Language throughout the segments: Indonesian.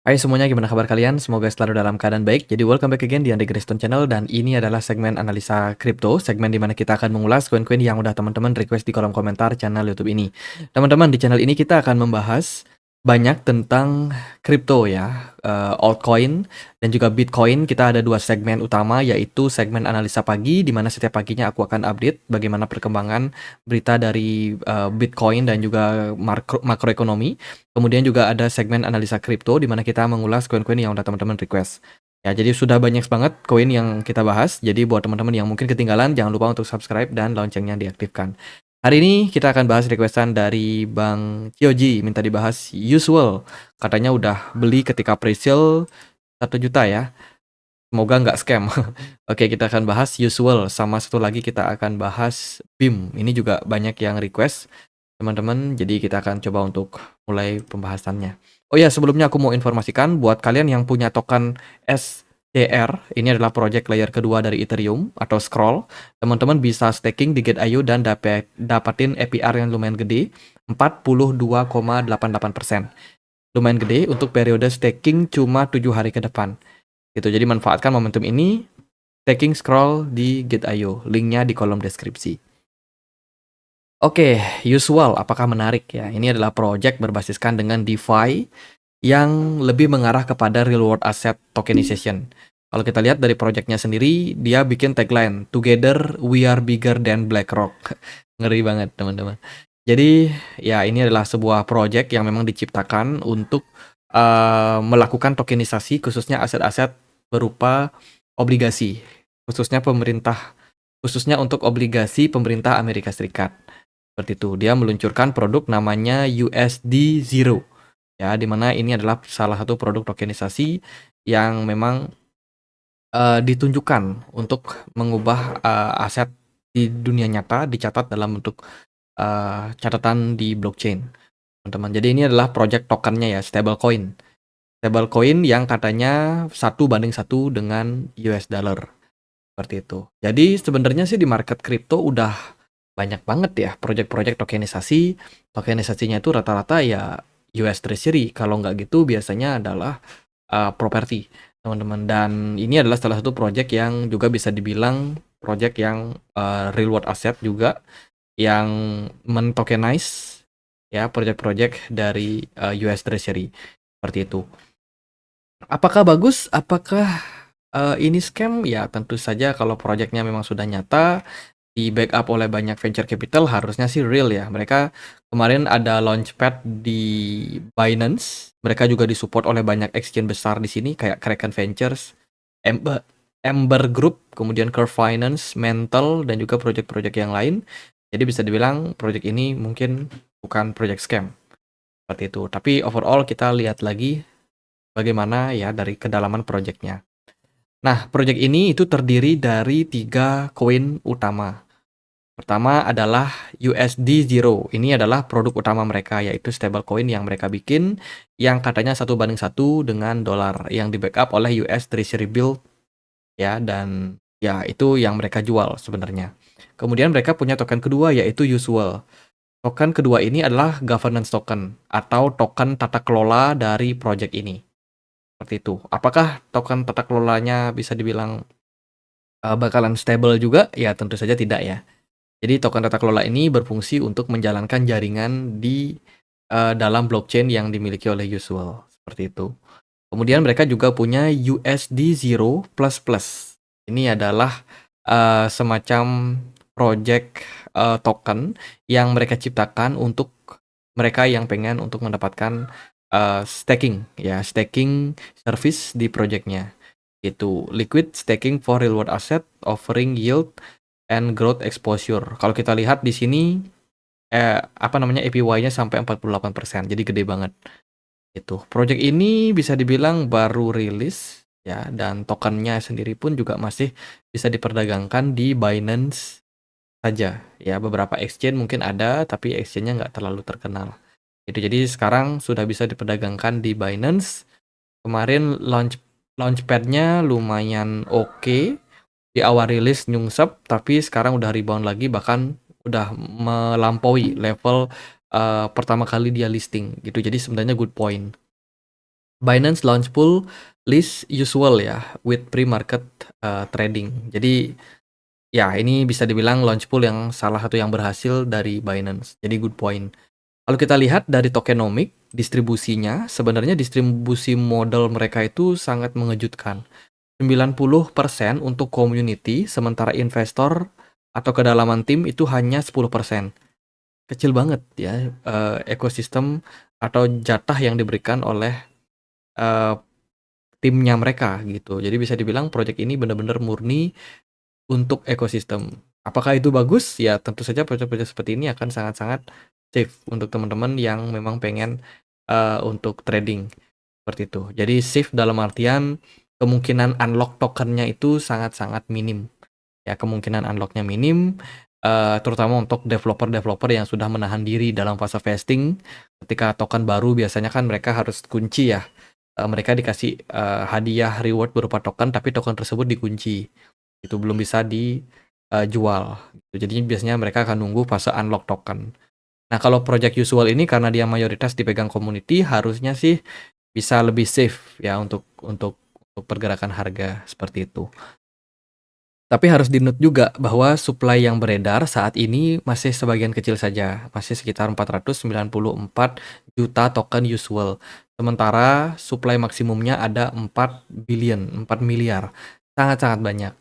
Hai semuanya, gimana kabar kalian? Semoga selalu dalam keadaan baik. Jadi welcome back again di Andre Greston Channel dan ini adalah segmen analisa kripto, segmen di mana kita akan mengulas koin-koin yang udah teman-teman request di kolom komentar channel YouTube ini. Teman-teman, di channel ini kita akan membahas banyak tentang kripto ya, altcoin dan juga Bitcoin. Kita ada dua segmen utama yaitu segmen analisa pagi di mana setiap paginya aku akan update bagaimana perkembangan berita dari Bitcoin dan juga makroekonomi. Kemudian juga ada segmen analisa kripto di mana kita mengulas koin-koin yang udah teman-teman request. Ya, jadi sudah banyak banget koin yang kita bahas. Jadi buat teman-teman yang mungkin ketinggalan, jangan lupa untuk subscribe dan loncengnya diaktifkan. Hari ini kita akan bahas requestan dari Bang Cioji, minta dibahas usual. Katanya udah beli ketika pre-sale 1 juta ya. Semoga nggak scam. Oke, kita akan bahas usual. Sama satu lagi kita akan bahas BIM. Ini juga banyak yang request teman-teman, jadi kita akan coba untuk mulai pembahasannya. Oh ya, sebelumnya aku mau informasikan buat kalian yang punya token SDR, ini adalah project layer kedua dari Ethereum atau Scroll. Teman-teman bisa staking di Gate.io dan dapatin APR yang lumayan gede, 42,88%. Lumayan gede untuk periode staking cuma 7 hari ke depan. Gitu. Jadi manfaatkan momentum ini, staking Scroll di Gate.io. Linknya di kolom deskripsi. Oke, usual apakah menarik ya? Ini adalah project berbasiskan dengan DeFi yang lebih mengarah kepada real world asset tokenization. Kalau kita lihat dari projectnya sendiri, dia bikin tagline, Together we are bigger than BlackRock. Ngeri banget teman-teman. Jadi ya ini adalah sebuah project yang memang diciptakan untuk melakukan tokenisasi khususnya aset-aset berupa obligasi, khususnya untuk obligasi pemerintah Amerika Serikat. Seperti itu. Dia meluncurkan produk namanya USD Zero. Ya, di mana ini adalah salah satu produk tokenisasi yang memang ditunjukkan untuk mengubah aset di dunia nyata dicatat dalam bentuk catatan di blockchain, teman-teman. Jadi ini adalah project tokennya ya, stablecoin. Stablecoin yang katanya 1:1 dengan US dollar. Seperti itu. Jadi sebenarnya sih di market kripto udah banyak banget ya project-project tokenisasi. Tokenisasinya itu rata-rata ya US Treasury. Kalau nggak gitu biasanya adalah properti, teman-teman. Dan ini adalah salah satu project yang juga bisa dibilang project yang real world asset juga yang mentokenize ya project-project dari US Treasury. Seperti itu. Apakah bagus? Apakah ini scam? Ya tentu saja kalau projectnya memang sudah nyata, di backup oleh banyak venture capital harusnya sih real ya. Mereka kemarin ada launchpad di Binance. Mereka juga disupport oleh banyak exchange besar di sini kayak Kraken Ventures, Ember Group, kemudian Curve Finance, Mental dan juga project-project yang lain. Jadi bisa dibilang project ini mungkin bukan project scam seperti itu. Tapi overall kita lihat lagi bagaimana ya dari kedalaman projectnya. Nah, project ini itu terdiri dari 3 koin utama. Pertama adalah USD Zero. Ini adalah produk utama mereka, yaitu stablecoin yang mereka bikin, yang katanya 1:1 dengan dolar, yang di backup oleh US Treasury Bill, ya, dan ya itu yang mereka jual sebenarnya. Kemudian mereka punya token kedua, yaitu Usual. Token kedua ini adalah governance token, atau token tata kelola dari project ini. Seperti itu. Apakah token tata kelolanya bisa dibilang bakalan stable juga? Ya tentu saja tidak ya. Jadi token tata kelola ini berfungsi untuk menjalankan jaringan di dalam blockchain yang dimiliki oleh Usual, seperti itu. Kemudian mereka juga punya USD Zero Plus Plus. Ini adalah semacam project token yang mereka ciptakan untuk mereka yang pengen untuk mendapatkan staking ya, staking service di projectnya. Itu liquid staking for real world asset offering yield and growth exposure. Kalau kita lihat di sini apa namanya APY-nya sampai 48%. Jadi gede banget. Itu. Project ini bisa dibilang baru rilis ya dan tokennya sendiri pun juga masih bisa diperdagangkan di Binance saja. Ya, beberapa exchange mungkin ada tapi exchange-nya nggak terlalu terkenal. Itu jadi sekarang sudah bisa diperdagangkan di Binance. Kemarin launchpad-nya lumayan oke. Di awal rilis nyungsep, tapi sekarang udah rebound lagi, bahkan udah melampaui level pertama kali dia listing gitu. Jadi sebenarnya good point. Binance launch pool list usual ya with pre-market trading. Jadi ya ini bisa dibilang launch pool yang salah satu yang berhasil dari Binance. Jadi good point. Kalau kita lihat dari tokenomic distribusinya, sebenarnya distribusi modal mereka itu sangat mengejutkan. 90% untuk community, sementara investor atau kedalaman tim itu hanya 10%. Kecil banget ya ekosistem atau jatah yang diberikan oleh eh, timnya mereka gitu. Jadi bisa dibilang project ini benar-benar murni untuk ekosistem. Apakah itu bagus? Ya tentu saja project-project seperti ini akan sangat-sangat safe untuk teman-teman yang memang pengen untuk trading seperti itu. Jadi safe dalam artian kemungkinan unlock tokennya itu sangat-sangat minim. Ya kemungkinan unlocknya minim, terutama untuk developer-developer yang sudah menahan diri dalam fase vesting. Ketika token baru biasanya kan mereka harus kunci ya. Mereka dikasih hadiah reward berupa token, tapi token tersebut dikunci. Itu belum bisa dijual. Jadi biasanya mereka akan nunggu fase unlock token. Nah, kalau project usual ini karena dia mayoritas dipegang community, harusnya sih bisa lebih safe ya untuk pergerakan harga seperti itu. Tapi harus di-note juga bahwa supply yang beredar saat ini masih sebagian kecil saja, masih sekitar 494 juta token usual. Sementara supply maksimumnya ada 4 billion, 4 miliar. Sangat-sangat banyak.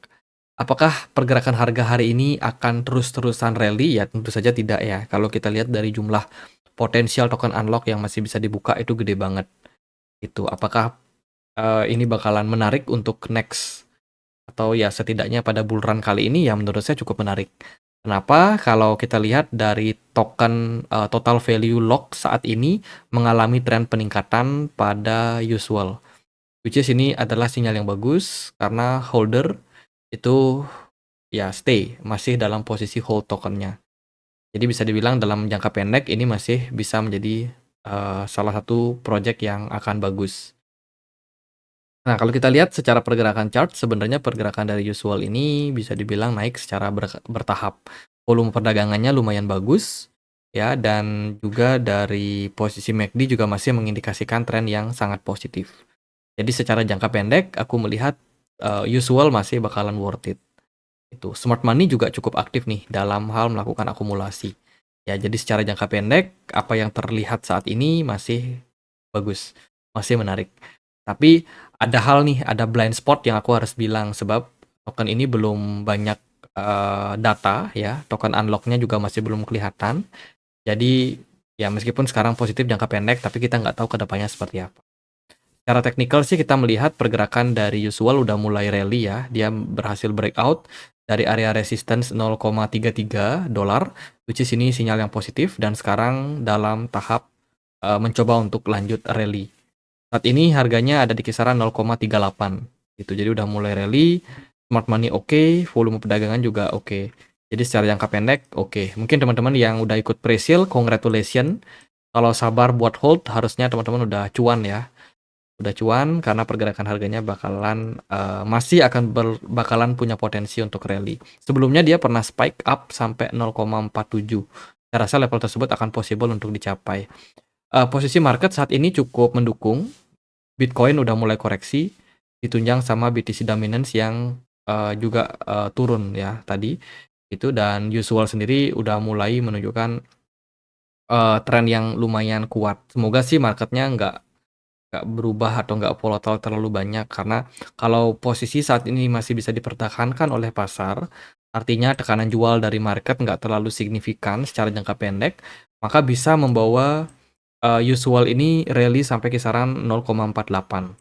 Apakah pergerakan harga hari ini akan terus-terusan rally? Ya tentu saja tidak ya. Kalau kita lihat dari jumlah potensial token unlock yang masih bisa dibuka itu gede banget. Itu apakah ini bakalan menarik untuk next atau ya setidaknya pada bull run kali ini ya menurut saya cukup menarik. Kenapa? Kalau kita lihat dari token total value lock saat ini mengalami tren peningkatan pada usual. Which is ini adalah sinyal yang bagus karena holder itu ya stay, masih dalam posisi hold tokennya. Jadi bisa dibilang dalam jangka pendek ini masih bisa menjadi salah satu project yang akan bagus. Nah, kalau kita lihat secara pergerakan chart, sebenarnya pergerakan dari usual ini bisa dibilang naik secara bertahap. Volume perdagangannya lumayan bagus, ya, dan juga dari posisi MACD juga masih mengindikasikan tren yang sangat positif. Jadi secara jangka pendek, aku melihat usual masih bakalan worth it. Itu smart money juga cukup aktif nih dalam hal melakukan akumulasi. Ya, jadi secara jangka pendek, apa yang terlihat saat ini masih bagus, masih menarik. Tapi ada hal nih, ada blind spot yang aku harus bilang sebab token ini belum banyak data ya, token unlocknya juga masih belum kelihatan. Jadi ya meskipun sekarang positif jangka pendek, tapi kita nggak tahu kedepannya seperti apa. Secara teknikal sih kita melihat pergerakan dari usual udah mulai rally ya, dia berhasil breakout dari area resistance 0,33 dolar, which is ini sinyal yang positif dan sekarang dalam tahap mencoba untuk lanjut rally. Saat ini harganya ada di kisaran 0,38 gitu. Jadi udah mulai rally, smart money oke, volume perdagangan juga oke. Jadi secara jangka pendek oke. Mungkin teman-teman yang udah ikut pre-sale, congratulations. Kalau sabar buat hold, harusnya teman-teman udah cuan ya. Udah cuan karena pergerakan harganya bakalan masih akan bakalan punya potensi untuk rally. Sebelumnya dia pernah spike up sampai 0,47. Saya rasa level tersebut akan possible untuk dicapai. Posisi market saat ini cukup mendukung. Bitcoin udah mulai koreksi, ditunjang sama BTC Dominance yang juga turun ya tadi itu, dan usual sendiri udah mulai menunjukkan tren yang lumayan kuat. Semoga sih marketnya nggak berubah atau nggak volatile terlalu banyak, karena kalau posisi saat ini masih bisa dipertahankan oleh pasar, artinya tekanan jual dari market nggak terlalu signifikan secara jangka pendek, maka bisa membawa usual ini rally sampai kisaran 0,48.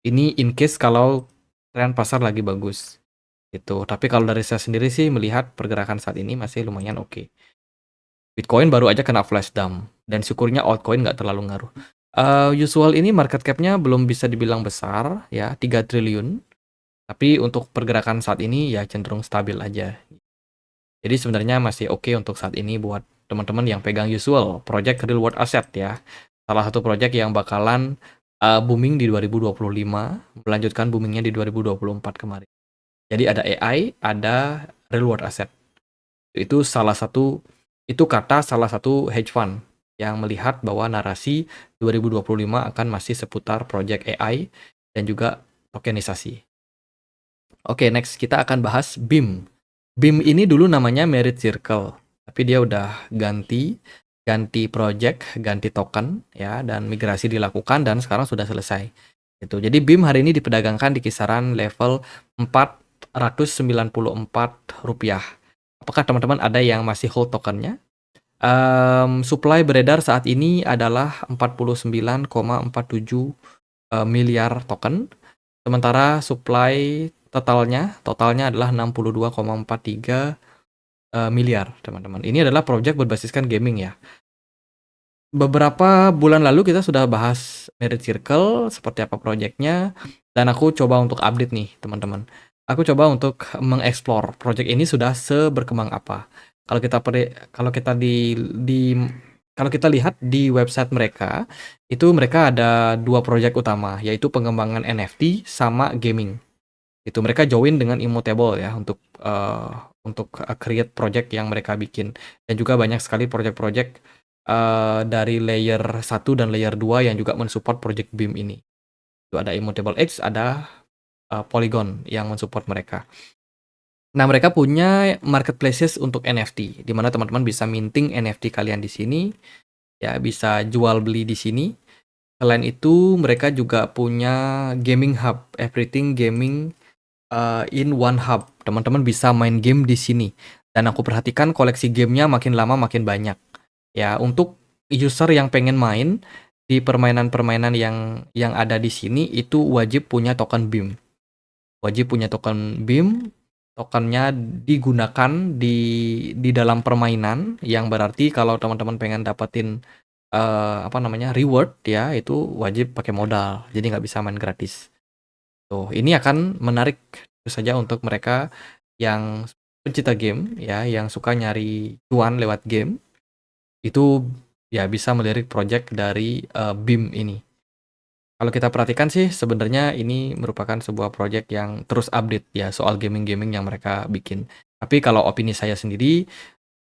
Ini in case kalau tren pasar lagi bagus gitu. Tapi kalau dari saya sendiri sih melihat pergerakan saat ini masih lumayan oke. Bitcoin baru aja kena flash dump dan syukurnya altcoin nggak terlalu ngaruh. Usual ini market cap-nya belum bisa dibilang besar ya, 3 triliun. Tapi untuk pergerakan saat ini ya cenderung stabil aja. Jadi sebenarnya masih oke untuk saat ini buat teman-teman yang pegang usual, project real world asset ya. Salah satu project yang bakalan booming di 2025, melanjutkan boomingnya di 2024 kemarin. Jadi ada AI, ada real world asset. Itu salah satu, itu kata salah satu hedge fund. yang melihat bahwa narasi 2025 akan masih seputar project AI dan juga tokenisasi. Oke, next kita akan bahas BIM. BIM ini dulu namanya Merit Circle, tapi dia udah ganti project, ganti token ya, dan migrasi dilakukan dan sekarang sudah selesai. Gitu. Jadi BIM hari ini diperdagangkan di kisaran level Rp494. Apakah teman-teman ada yang masih hold tokennya? Supply beredar saat ini adalah 49,47 miliar token. Sementara supply totalnya adalah 62,43 miliar, teman-teman. Ini adalah project berbasiskan gaming ya. Beberapa bulan lalu kita sudah bahas Merit Circle, seperti apa projectnya, dan aku coba untuk update nih, teman-teman. Aku coba untuk mengeksplor project ini sudah seberkembang apa. Kalau kita kalau kita kalau kita lihat di website mereka, itu mereka ada 2 project utama, yaitu pengembangan NFT sama gaming. Itu mereka join dengan Immutable ya untuk create project yang mereka bikin. Dan juga banyak sekali project-project dari layer 1 dan layer 2 yang juga mensupport project BIM ini. Itu ada Immutable X, ada Polygon yang mensupport mereka. Nah, mereka punya marketplaces untuk NFT, di mana teman-teman bisa minting NFT kalian di sini, ya bisa jual beli di sini. Selain itu, mereka juga punya gaming hub, everything gaming in one hub. Teman-teman bisa main game di sini. Dan aku perhatikan koleksi gamenya makin lama makin banyak. Ya, untuk user yang pengen main di permainan-permainan yang ada di sini itu wajib punya token BIM. Wajib punya token BIM. Tokennya digunakan di dalam permainan, yang berarti kalau teman-teman pengen dapetin reward ya, itu wajib pakai modal. Jadi nggak bisa main gratis. Tuh, ini akan menarik tentu saja untuk mereka yang pencinta game ya, yang suka nyari cuan lewat game. Itu ya bisa melirik project dari BIM ini. Kalau kita perhatikan sih sebenarnya ini merupakan sebuah project yang terus update ya soal gaming-gaming yang mereka bikin. Tapi kalau opini saya sendiri,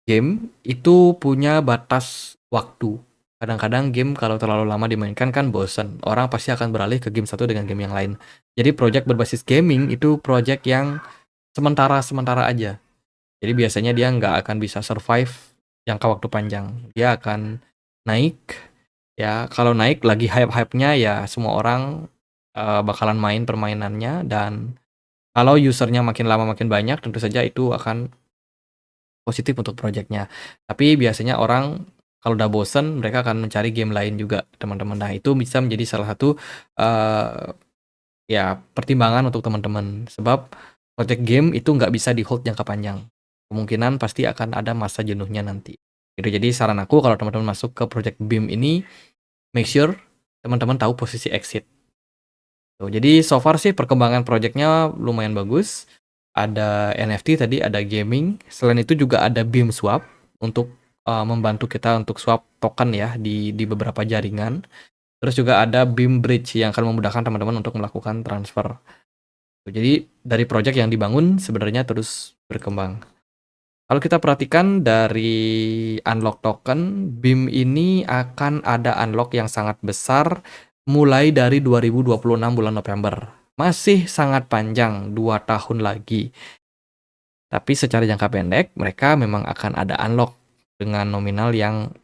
game itu punya batas waktu. Kadang-kadang game kalau terlalu lama dimainkan kan bosen. Orang pasti akan beralih ke game satu dengan game yang lain. Jadi project berbasis gaming itu project yang sementara-sementara aja. Jadi biasanya dia nggak akan bisa survive jangka waktu panjang. Dia akan naik, ya kalau naik lagi hype-hype-nya ya semua orang bakalan main permainannya, dan kalau usernya makin lama makin banyak tentu saja itu akan positif untuk projectnya. Tapi biasanya orang kalau udah bosen mereka akan mencari game lain juga, teman-teman. Nah, itu bisa menjadi salah satu ya pertimbangan untuk teman-teman. Sebab project game itu nggak bisa di-hold jangka panjang. Kemungkinan pasti akan ada masa jenuhnya nanti. Gitu. Jadi saran aku kalau teman-teman masuk ke project BIM ini, make sure teman-teman tahu posisi exit. Tuh, jadi so far sih perkembangan projectnya lumayan bagus. Ada NFT tadi, ada gaming. Selain itu juga ada BIM Swap untuk membantu kita untuk swap token ya di beberapa jaringan. Terus juga ada BIM Bridge yang akan memudahkan teman-teman untuk melakukan transfer. Jadi dari project yang dibangun sebenarnya terus berkembang. Kalau kita perhatikan dari unlock token, BIM ini akan ada unlock yang sangat besar mulai dari 2026 bulan November. Masih sangat panjang, 2 tahun lagi. Tapi secara jangka pendek, mereka memang akan ada unlock dengan nominal yang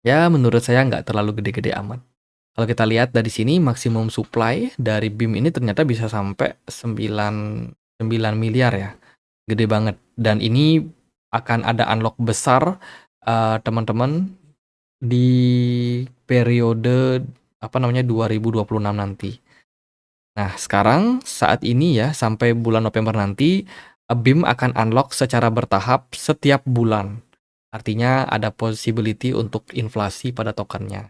ya menurut saya nggak terlalu gede-gede amat. Kalau kita lihat dari sini, maksimum supply dari BIM ini ternyata bisa sampai 9 miliar ya. Gede banget. Dan ini akan ada unlock besar teman-teman di periode 2026 nanti. Nah, sekarang saat ini ya sampai bulan November nanti BIM akan unlock secara bertahap setiap bulan. Artinya ada possibility untuk inflasi pada tokennya.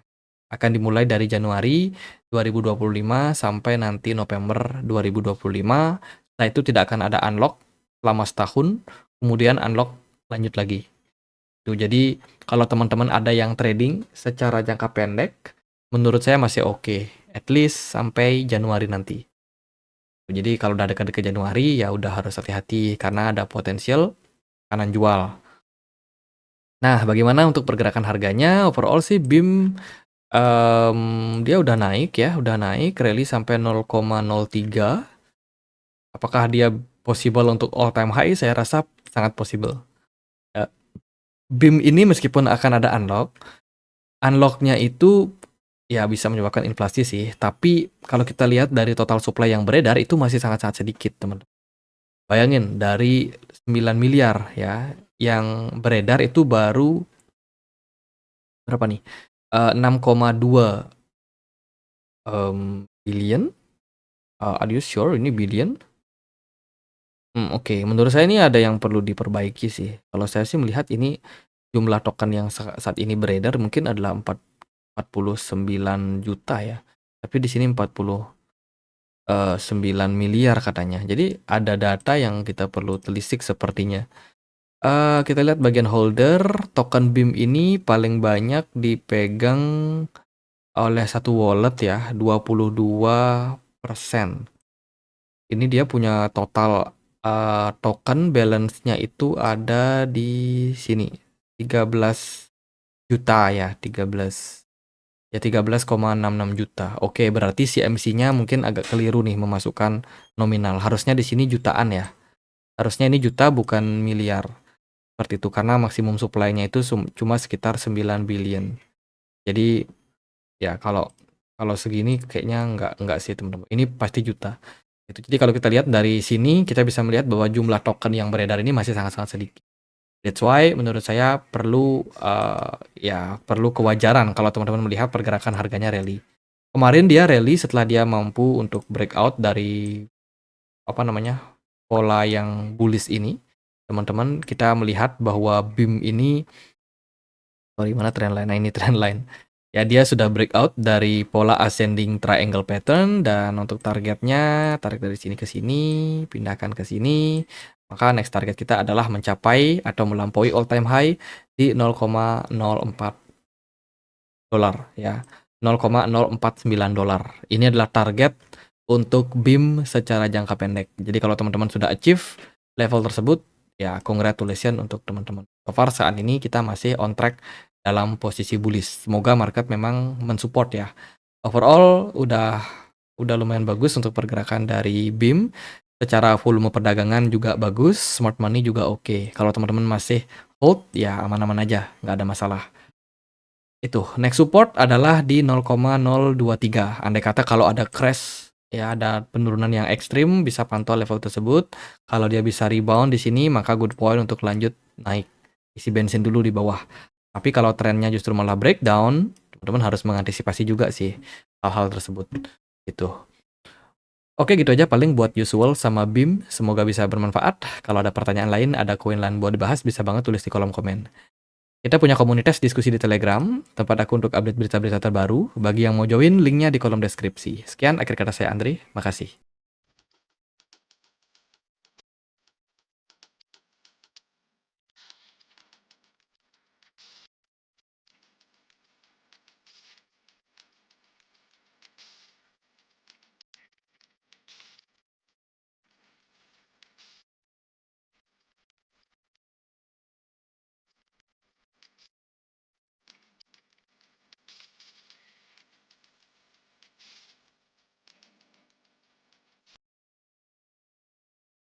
Akan dimulai dari Januari 2025 sampai nanti November 2025. Nah, itu tidak akan ada unlock selama setahun, kemudian unlock lanjut lagi. Tuh, jadi kalau teman-teman ada yang trading secara jangka pendek, menurut saya masih oke. At least sampai Januari nanti. Jadi kalau udah dekat-dekat Januari ya udah harus hati-hati karena ada potensial kanan jual. Nah, bagaimana untuk pergerakan harganya? Overall sih BIM, dia udah naik ya, udah naik rally sampai 0,03. Apakah dia possible untuk all time high? Saya rasa sangat possible. BIM ini meskipun akan ada unlock-nya itu ya bisa menyebabkan inflasi sih, tapi kalau kita lihat dari total supply yang beredar itu masih sangat-sangat sedikit, teman. Bayangin dari 9 miliar ya, yang beredar itu baru berapa nih? 6,2 billion. Are you sure ini billion? Oke. Menurut saya ini ada yang perlu diperbaiki sih. Kalau saya sih melihat ini jumlah token yang saat ini beredar mungkin adalah 49 juta ya. Tapi di sini 9 miliar katanya. Jadi ada data yang kita perlu telisik sepertinya. Kita lihat bagian holder, token BIM ini paling banyak dipegang oleh satu wallet ya, 22%. Ini dia punya total token balance-nya itu ada di sini, 13 juta ya, 13,66 juta. Oke, berarti si MC-nya mungkin agak keliru nih memasukkan nominal. Harusnya di sini jutaan ya. Harusnya ini juta bukan miliar. Seperti itu karena maksimum supply-nya itu cuma sekitar 9 billion. Jadi ya kalau kalau segini kayaknya enggak sih teman-teman. Ini pasti juta. Itu. Jadi kalau kita lihat dari sini kita bisa melihat bahwa jumlah token yang beredar ini masih sangat-sangat sedikit. That's why menurut saya perlu perlu kewajaran kalau teman-teman melihat pergerakan harganya rally. Kemarin dia rally setelah dia mampu untuk breakout dari apa namanya pola yang bullish ini. Teman-teman kita melihat bahwa BIM ini sorry mana trendline? Nah ini trendline. Ya dia sudah breakout dari pola ascending triangle pattern dan untuk targetnya tarik dari sini ke sini, pindahkan ke sini. Maka next target kita adalah mencapai atau melampaui all time high di 0,04 dolar ya. 0,049 dolar. Ini adalah target untuk BIM secara jangka pendek. Jadi kalau teman-teman sudah achieve level tersebut, ya congratulations untuk teman-teman. So far saat ini kita masih on track dalam posisi bullish. Semoga market memang mensupport ya. Overall udah lumayan bagus untuk pergerakan dari BIM. Secara volume perdagangan juga bagus, smart money juga oke. Kalau teman-teman masih hold ya aman-aman aja, nggak ada masalah. Itu, next support adalah di 0,023. Andai kata kalau ada crash, ya ada penurunan yang ekstrim, bisa pantau level tersebut. Kalau dia bisa rebound di sini, maka good point untuk lanjut naik. Isi bensin dulu di bawah. Tapi kalau trennya justru malah breakdown, teman-teman harus mengantisipasi juga sih hal-hal tersebut. Gitu. Oke, gitu aja paling buat usual sama BIM. Semoga bisa bermanfaat. Kalau ada pertanyaan lain, ada koin lain buat dibahas, bisa banget tulis di kolom komen. Kita punya komunitas diskusi di Telegram, tempat aku untuk update berita-berita terbaru. Bagi yang mau join, linknya di kolom deskripsi. Sekian, akhir kata saya Andri. Makasih.